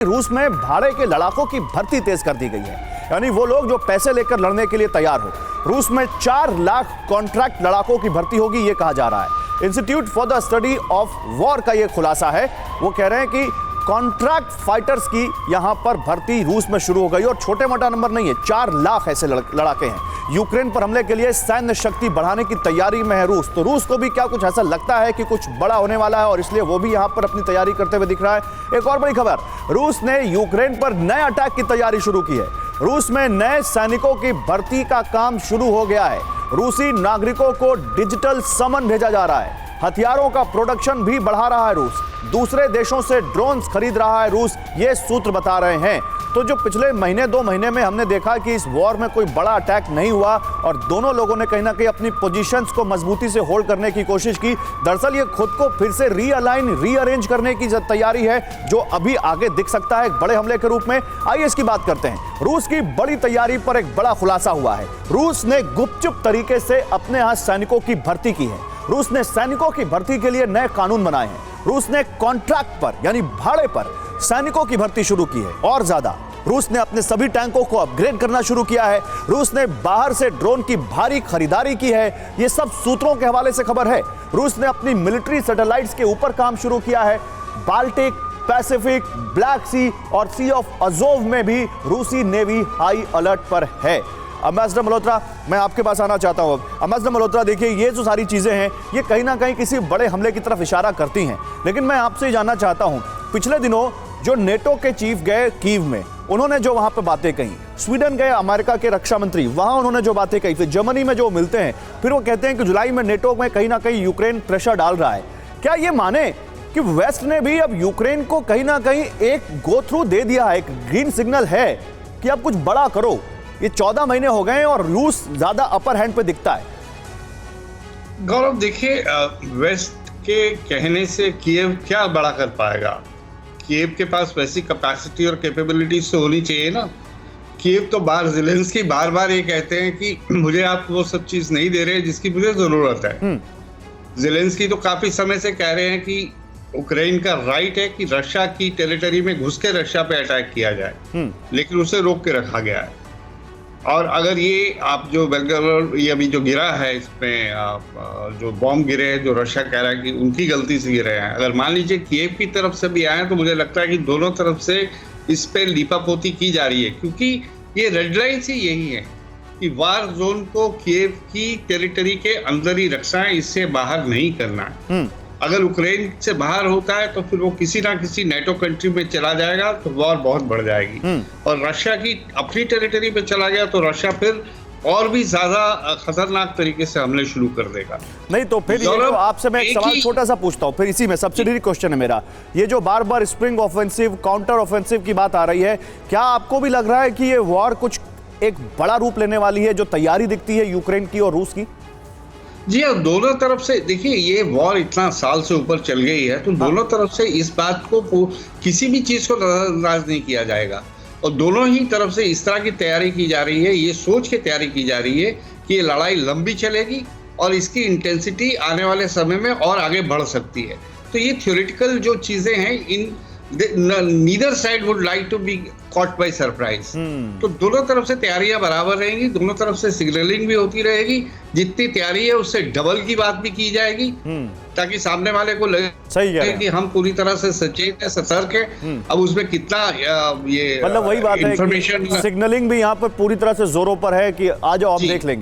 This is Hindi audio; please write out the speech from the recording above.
रूस में भाड़े के लड़ाकों की भर्ती तेज कर दी गई है, यानी वो लोग जो पैसे लेकर लड़ने के लिए तैयार हो। रूस में 4 लाख कॉन्ट्रैक्ट लड़ाकों की भर्ती होगी, ये कहा जा रहा है। Institute for the study of war का ये खुलासा है। वो कह रहे हैं कि कॉन्ट्रैक्ट फाइटर्स की यहां पर भर्ती रूस में शुरू हो गई और छोटे मोटा नंबर नहीं है, 4 लाख ऐसे लड़ाके हैं। यूक्रेन पर हमले के लिए सैन्य शक्ति बढ़ाने की तैयारी में है रूस। तो रूस को भी क्या कुछ ऐसा लगता है कि कुछ बड़ा होने वाला है और इसलिए वो भी यहां पर अपनी तैयारी करते हुए दिख रहा है। एक और बड़ी खबर, रूस ने यूक्रेन पर नए अटैक की तैयारी शुरू की है। रूस में नए सैनिकों की भर्ती का काम शुरू हो गया है। रूसी नागरिकों को डिजिटल समन भेजा जा रहा है। हथियारों का प्रोडक्शन भी बढ़ा रहा है रूस। दूसरे देशों से ड्रोन्स खरीद रहा है रूस, ये सूत्र बता रहे हैं। तो जो पिछले महीने 2 महीने में हमने देखा कि इस वॉर में कोई बड़ा अटैक नहीं हुआ और दोनों लोगों ने कहीं ना कहीं अपनी पोजीशंस को मजबूती से होल्ड करने की कोशिश की। दरअसल ये खुद को फिर से रीअरेंज करने की तैयारी है, जो अभी आगे दिख सकता है एक बड़े हमले के रूप में। आइए इसकी बात करते हैं। रूस की बड़ी तैयारी पर एक बड़ा खुलासा हुआ है। रूस ने गुपचुप तरीके से अपने यहां सैनिकों की भर्ती की है। रूस ने सैनिकों की भर्ती के लिए नए कानून बनाए हैं। रूस ने कॉन्ट्रैक्ट पर यानी भाड़े पर सैनिकों की भर्ती शुरू की है। और ज्यादा, रूस ने अपने सभी टैंकों को अपग्रेड करना शुरू किया है। रूस ने बाहर से ड्रोन की भारी खरीदारी की है। ये सब सूत्रों के हवाले से खबर है। रूस ने अपनी मिलिट्री सैटेलाइट्स के ऊपर काम शुरू किया है। बाल्टिक, पैसिफिक, ब्लैक सी और सी ऑफ अजोव में भी रूसी नेवी हाई अलर्ट पर है। अम्बेसडर मल्होत्रा, मैं आपके पास आना चाहता हूं। अम्बेसडर मल्होत्रा, देखिए ये जो सारी चीजें हैं ये कहीं ना कहीं किसी बड़े हमले की तरफ इशारा करती हैं, लेकिन मैं आपसे जानना चाहता हूं, पिछले दिनों जो नेटो के चीफ गए कीव में, उन्होंने जो वहां पर बातें कही, स्वीडन गए अमेरिका के रक्षा मंत्री, वहां उन्होंने जो बातें कही, फिर जर्मनी में जो मिलते हैं, फिर वो कहते हैं कि जुलाई में नेटो में कहीं ना कहीं यूक्रेन प्रेशर डाल रहा है। क्या ये माने कि वेस्ट ने भी अब यूक्रेन को कहीं ना कहीं एक गो थ्रू दे दिया है, एक ग्रीन सिग्नल है कि अब कुछ बड़ा करो? ये 14 महीने हो गए और रूस ज्यादा अपर हैंड पे दिखता है। गौरव, देखिए, वेस्ट के कहने से कीव क्या बड़ा कर पाएगा? कीव के पास वैसी कैपेसिटी और कैपेबिलिटीज तो होनी चाहिए ना। कीव तो ज़ेलेंस्की बार बार ये कहते हैं कि मुझे आप वो सब चीज नहीं दे रहे जिसकी मुझे जरूरत है। ज़ेलेंस्की तो काफी समय से कह रहे हैं कि यूक्रेन का राइट है कि रशिया की टेरिटरी में घुस के रशिया पे अटैक किया जाए, लेकिन उसे रोक के रखा गया है। और अगर ये आप जो बेलग्राड ये अभी जो गिरा है, इसमें जो बॉम्ब गिरे हैं, जो रशिया कह रहा है कि उनकी गलती से गिरे हैं, अगर मान लीजिए कीव की तरफ से भी आए तो मुझे लगता है कि दोनों तरफ से इस पे लीपापोती की जा रही है, क्योंकि ये रेड लाइन ही यही है कि वार जोन को कीव की टेरिटरी के अंदर ही रखना है, इससे बाहर नहीं करना है। अगर यूक्रेन से बाहर होता है तो फिर वो किसी ना किसी नेटो कंट्री में चला जाएगा तो वॉर बहुत बढ़ जाएगी। और रशिया की अपनी टेरिटरी पे चला गया तो रशिया फिर और भी ज्यादा खतरनाक तरीके से हमले शुरू कर देगा। नहीं तो फिर तो आपसे मैं एक सवाल छोटा सा पूछता हूँ, फिर इसी में सब्सिडरी क्वेश्चन है मेरा। ये जो बार बार स्प्रिंग ऑफेंसिव, काउंटर ऑफेंसिव की बात आ रही है, क्या आपको भी लग रहा है कि ये वॉर कुछ एक बड़ा रूप लेने वाली है, जो तैयारी दिखती है यूक्रेन की और रूस की? जी हाँ, दोनों तरफ से देखिए, ये वॉर इतना साल से ऊपर चल गई है तो दोनों तरफ से इस बात को किसी भी चीज को नजरअंदाज नहीं किया जाएगा। और दोनों ही तरफ से इस तरह की तैयारी की जा रही है, ये सोच के तैयारी की जा रही है कि ये लड़ाई लंबी चलेगी और इसकी इंटेंसिटी आने वाले समय में और आगे बढ़ सकती है। तो ये थ्योरेटिकल जो चीजें हैं, in neither side would like to be caught by surprise. तो दोनों तरफ से तैयारियां बराबर रहेंगी, दोनों तरफ से सिग्नलिंग भी होती रहेगी। जितनी तैयारी है उससे डबल की बात भी की जाएगी, ताकि सामने वाले को लगे कि हम पूरी तरह से सचेत है, सतर्क है। अब उसमें कितना ये मतलब वही बात है, सिग्नलिंग भी यहाँ पर पूरी तरह से जोरों पर है कि आ जाओ, आप देख लेंगे।